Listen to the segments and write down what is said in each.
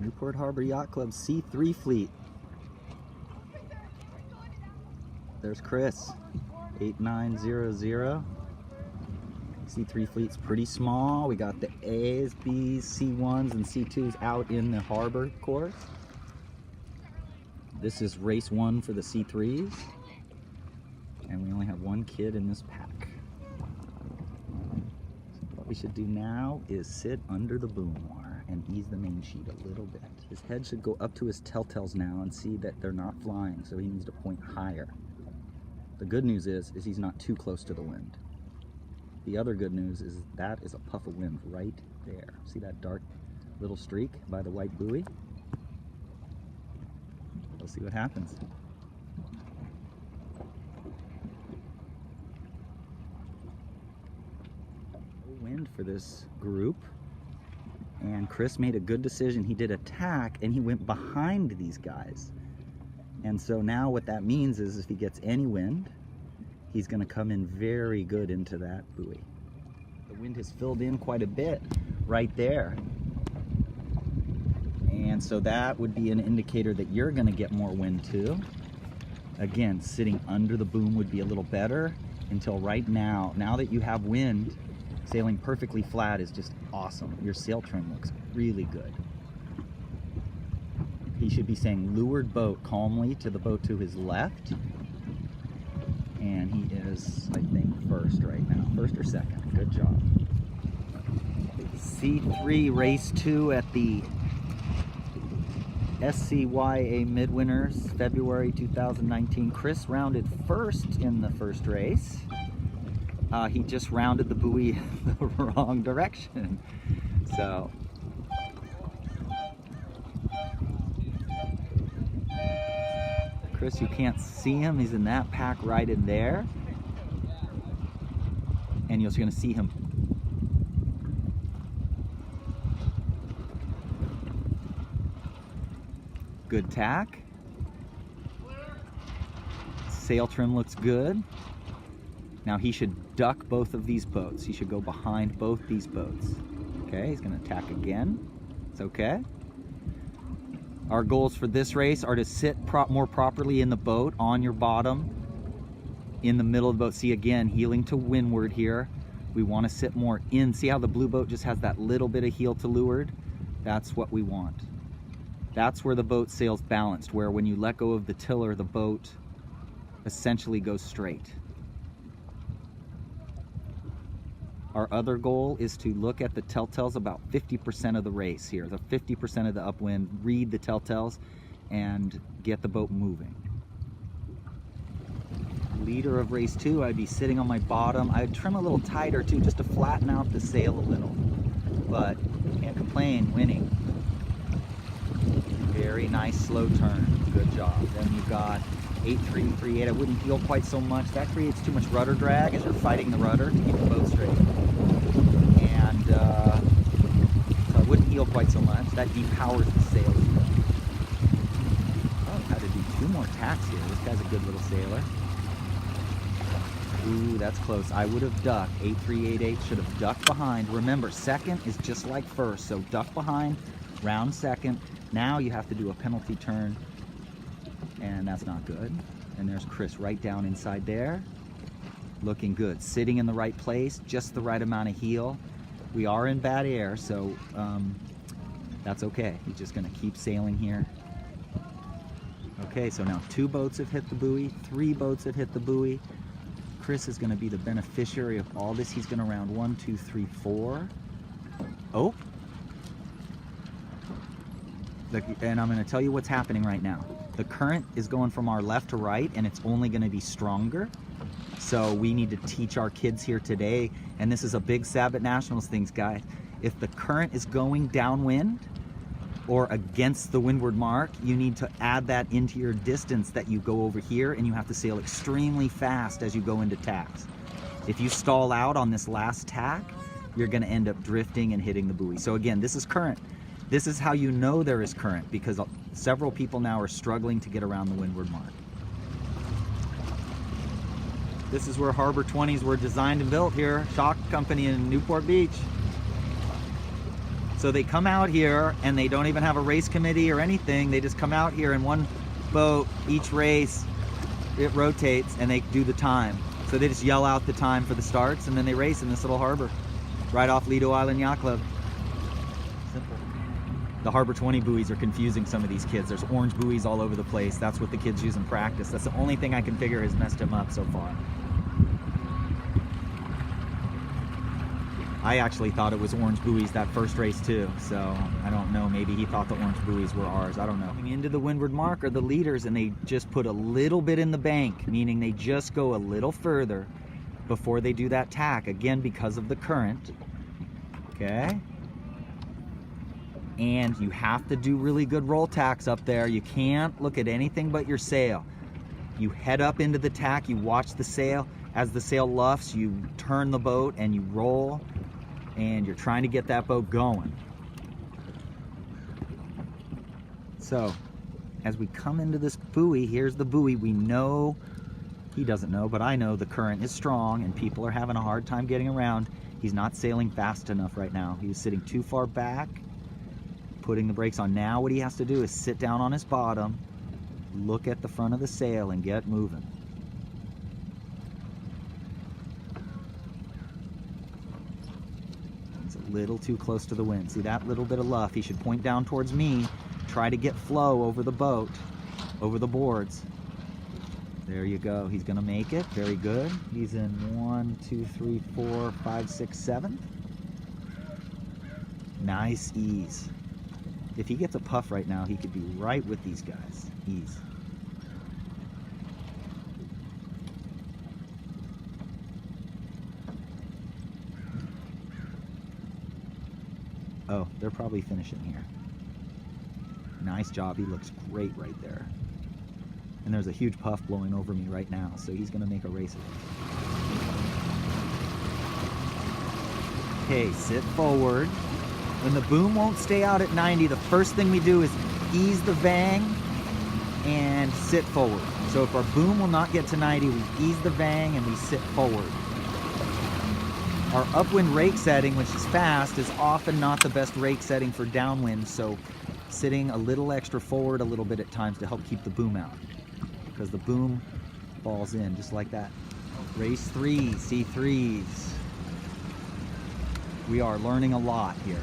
Newport Harbor Yacht Club C3 fleet. There's Chris, 8900. C3 fleet's pretty small. We got the A's, B's, C1s, and C2s out in the harbor course. This is race 1 for the C3s. And we only have one kid in this pack. So what we should do now is sit under the boom wire and ease the main sheet a little bit. His head should go up to his telltales now and see that they're not flying, so he needs to point higher. The good news is he's not too close to the wind. The other good news is that is a puff of wind right there. See that dark little streak by the white buoy? We'll see what happens. Wind for this group, and Chris made a good decision. He did a tack and he went behind these guys, and so now what that means is if he gets any wind, he's going to come in very good into that buoy. The wind has filled in quite a bit right there, and so that would be an indicator that you're going to get more wind too. Again, sitting under the boom would be a little better until right now. Now that you have wind, sailing perfectly flat is just awesome. Your sail trim looks really good. He should be saying leeward boat calmly to the boat to his left. And he is, I think, first right now. First or second. Good job. C3 race 2 at the SCYA Mid-Winters, February 2019. Chris rounded first in the first race. He just rounded the buoy the wrong direction. So, Chris, you can't see him. He's in that pack right in there. And you're going to see him. Good tack. Sail trim looks good. Now he should duck both of these boats. He should go behind both these boats. Okay, he's gonna attack again. It's okay. Our goals for this race are to sit more properly in the boat, on your bottom, in the middle of the boat. See, again, heeling to windward here. We wanna sit more in. See how the blue boat just has that little bit of heel to leeward? That's what we want. That's where the boat sails balanced, where when you let go of the tiller, the boat essentially goes straight. Our other goal is to look at the telltales about 50% of the race here, the 50% of the upwind, read the telltales and get the boat moving. Leader of race 2, I'd be sitting on my bottom. I'd trim a little tighter too, just to flatten out the sail a little, but can't complain, winning. Very nice slow turn, good job. Then you've got 8-3, 3-8. I wouldn't heel quite so much. That creates too much rudder drag as you're fighting the rudder to keep the boat straight. And so I wouldn't heel quite so much. That depowers the sail. Oh, had to do 2 more tacks here. This guy's a good little sailor. Ooh, that's close. I would have ducked. 8-3, 8-8. Should have ducked behind. Remember, second is just like first. So duck behind, round second. Now you have to do a penalty turn. And that's not good. And there's Chris right down inside there. Looking good. Sitting in the right place, just the right amount of heel. We are in bad air, so that's okay. He's just going to keep sailing here. Okay, so now 2 boats have hit the buoy, 3 boats have hit the buoy. Chris is going to be the beneficiary of all this. He's going to round 1, 2, 3, 4. Oh. And I'm going to tell you what's happening right now. The current is going from our left to right, and it's only going to be stronger. So we need to teach our kids here today, and this is a big Sabot Nationals things, guys. If the current is going downwind or against the windward mark, you need to add that into your distance that you go over here, and you have to sail extremely fast as you go into tacks. If you stall out on this last tack, you're going to end up drifting and hitting the buoy. So again, this is current. This is how you know there is current, because several people now are struggling to get around the windward mark. This is where Harbor 20s were designed and built here, Shock Company in Newport Beach. So they come out here and they don't even have a race committee or anything. They just come out here in one boat each race. It rotates and they do the time. So they just yell out the time for the starts and then they race in this little harbor right off Lido Island Yacht Club. Simple. The Harbor 20 buoys are confusing some of these kids. There's orange buoys all over the place. That's what the kids use in practice. That's the only thing I can figure has messed him up so far. I actually thought it was orange buoys that first race too, so I don't know, maybe he thought the orange buoys were ours, I don't know. Coming into the windward mark are the leaders, and they just put a little bit in the bank, meaning they just go a little further before they do that tack, again because of the current, okay? And you have to do really good roll tacks up there. You can't look at anything but your sail. You head up into the tack, you watch the sail. As the sail luffs, you turn the boat and you roll, and you're trying to get that boat going. So, as we come into this buoy, here's the buoy. We know, he doesn't know, but I know the current is strong and people are having a hard time getting around. He's not sailing fast enough right now. He's sitting too far back, putting the brakes on. Now what he has to do is sit down on his bottom, look at the front of the sail and get moving. Little too close to the wind. See that little bit of luff? He should point down towards me, try to get flow over the boat, over the boards. There you go. He's gonna make it. Very good. He's in 1, 2, 3, 4, 5, 6, 7. Nice ease. If he gets a puff right now, he could be right with these guys. Ease. Oh, they're probably finishing here. Nice job. He looks great right there. And there's a huge puff blowing over me right now, so he's going to make a race of it. Okay, sit forward. When the boom won't stay out at 90, the first thing we do is ease the vang and sit forward. So if our boom will not get to 90, we ease the vang and we sit forward. Our upwind rake setting, which is fast, is often not the best rake setting for downwind, so sitting a little extra forward a little bit at times to help keep the boom out, because the boom falls in just like that. Race 3, C3s. We are learning a lot here.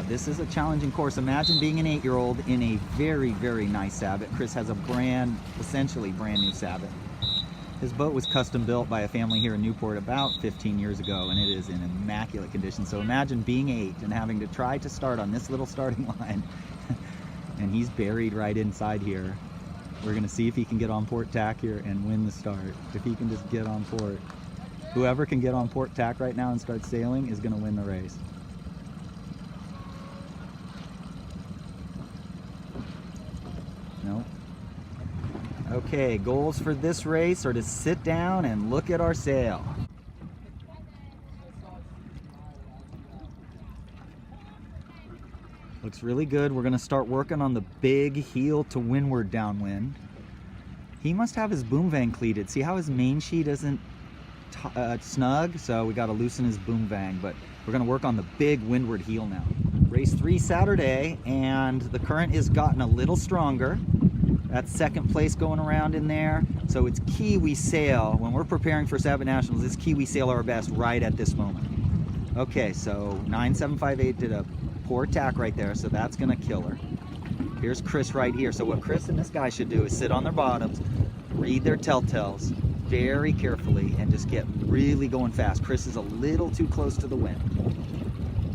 This is a challenging course. Imagine being an 8-year-old in a very, very nice Sabot. Chris has a essentially brand new Sabot. His boat was custom built by a family here in Newport about 15 years ago, and it is in immaculate condition. So imagine being 8 and having to try to start on this little starting line. And he's buried right inside here. We're gonna see if he can get on port tack here and win the start. If he can just get on port. Whoever can get on port tack right now and start sailing is gonna win the race. Nope. Okay, goals for this race are to sit down and look at our sail. Looks really good. We're going to start working on the big heel to windward downwind. He must have his boom vang cleated. See how his main sheet isn't snug? So we got to loosen his boom vang, but we're going to work on the big windward heel now. Race 3 Saturday, and the current has gotten a little stronger. That's second place going around in there. So it's key we sail, when we're preparing for Sabot Nationals, it's key we sail our best right at this moment. Okay, so 9758 did a poor tack right there, so that's gonna kill her. Here's Chris right here. So what Chris and this guy should do is sit on their bottoms, read their telltales very carefully, and just get really going fast. Chris is a little too close to the wind.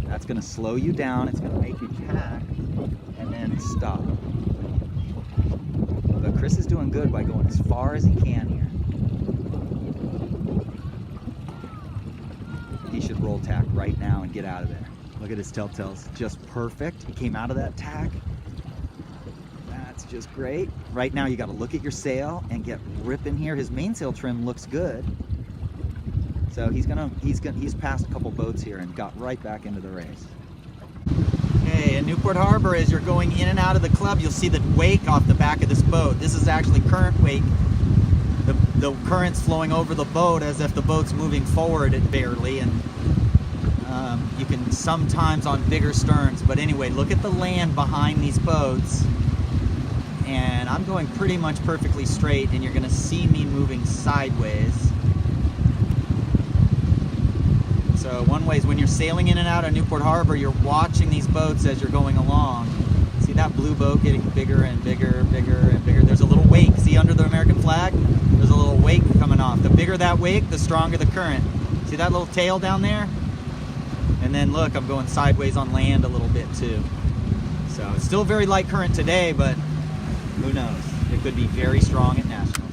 That's gonna slow you down, it's gonna make you tack, and then stop. But Chris is doing good by going as far as he can here. He should roll tack right now and get out of there. Look at his telltales, just perfect. He came out of that tack. That's just great. Right now you got to look at your sail and get ripping here. His mainsail trim looks good. So he's passed a couple boats here and got right back into the race. Okay, in Newport Harbor, as you're going in and out of the club, you'll see the wake off the back of this boat. This is actually current wake. The current's flowing over the boat as if the boat's moving forward barely, and You can sometimes on bigger sterns, but anyway, look at the land behind these boats. And I'm going pretty much perfectly straight, and you're gonna see me moving sideways. So one way is when you're sailing in and out of Newport Harbor, you're watching these boats as you're going along. See that blue boat getting bigger and bigger, bigger and bigger. There's a little wake. See under the American flag? There's a little wake coming off. The bigger that wake, the stronger the current. See that little tail down there? And then look, I'm going sideways on land a little bit too. So it's still very light current today, but who knows? It could be very strong at Nationals.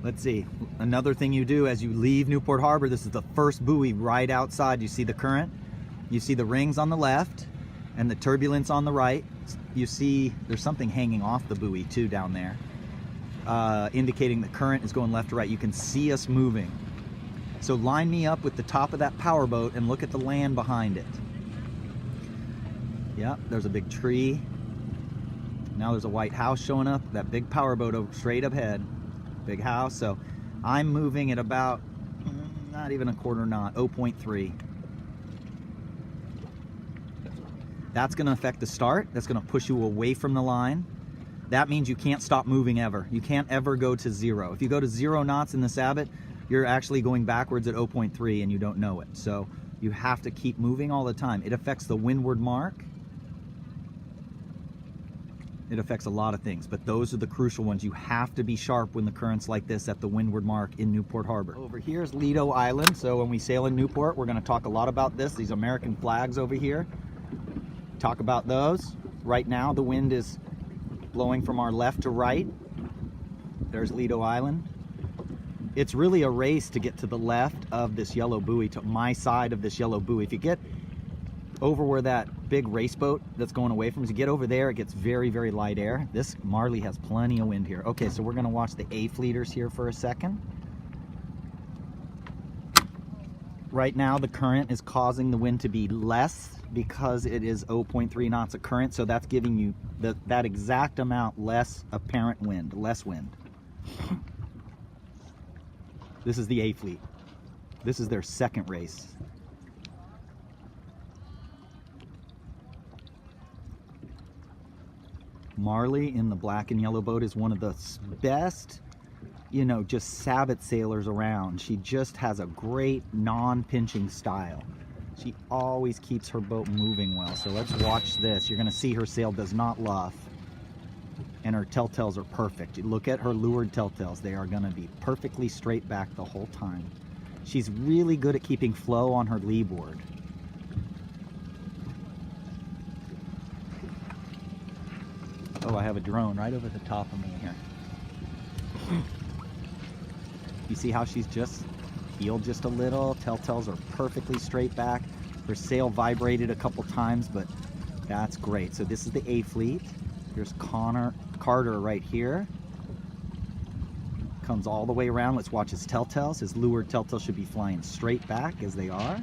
Let's see. Another thing you do as you leave Newport Harbor, this is the first buoy right outside. You see the current, you see the rings on the left, and the turbulence on the right. You see there's something hanging off the buoy too down there, indicating the current is going left to right. You can see us moving. So line me up with the top of that power boat and look at the land behind it. Yep, there's a big tree. Now there's a white house showing up, that big power boat straight up ahead. Big house. So I'm moving at about, not even a quarter knot, 0.3. That's going to affect the start. That's going to push you away from the line. That means you can't stop moving ever. You can't ever go to 0. If you go to 0 knots in the Sabot, you're actually going backwards at 0.3 and you don't know it. So you have to keep moving all the time. It affects the windward mark. It affects a lot of things, but those are the crucial ones. You have to be sharp when the current's like this at the windward mark in Newport Harbor. Over here is Lido Island. So when we sail in Newport, we're going to talk a lot about this. These American flags over here. Talk about those. Right now, the wind is blowing from our left to right. There's Lido Island. It's really a race to get to the left of this yellow buoy, to my side of this yellow buoy. If you get over where that big race boat that's going away from us, you get over there, it gets very, very light air. This Marley has plenty of wind here. Okay, so we're going to watch the A-fleeters here for a second. Right now, the current is causing the wind to be less because it is 0.3 knots of current, so that's giving you that exact amount less apparent wind, less wind. This is the A-fleet. This is their second race. Marley in the black and yellow boat is one of the best, you know, just Sabot sailors around. She just has a great non-pinching style. She always keeps her boat moving well. So let's watch this. You're going to see her sail does not luff, and her telltales are perfect. You look at her leeward telltales. They are going to be perfectly straight back the whole time. She's really good at keeping flow on her leeboard. Oh, I have a drone right over the top of me here. You see how she's just heeled just a little? Telltales are perfectly straight back. Her sail vibrated a couple times, but that's great. So this is the A-fleet. Here's Carter right here. Comes all the way around. Let's watch his telltales. His leeward telltales should be flying straight back as they are.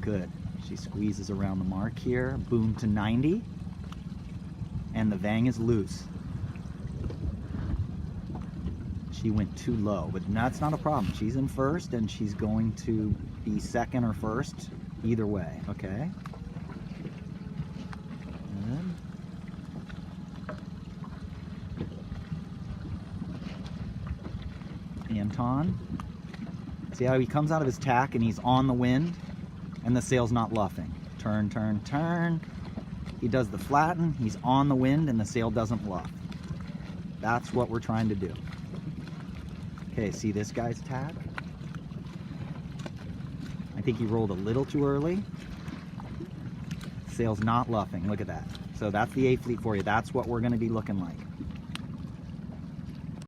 Good. She squeezes around the mark here. Boom to 90. And the Vang is loose. She went too low, but that's not a problem. She's in first, and she's going to be second or first either way, okay? Anton. See how he comes out of his tack and he's on the wind and the sail's not luffing. Turn, turn, turn. He does the flatten, he's on the wind and the sail doesn't luff. That's what we're trying to do. Okay, see this guy's tack? I think he rolled a little too early. Sail's not luffing, look at that. So that's the A-fleet for you. That's what we're going to be looking like.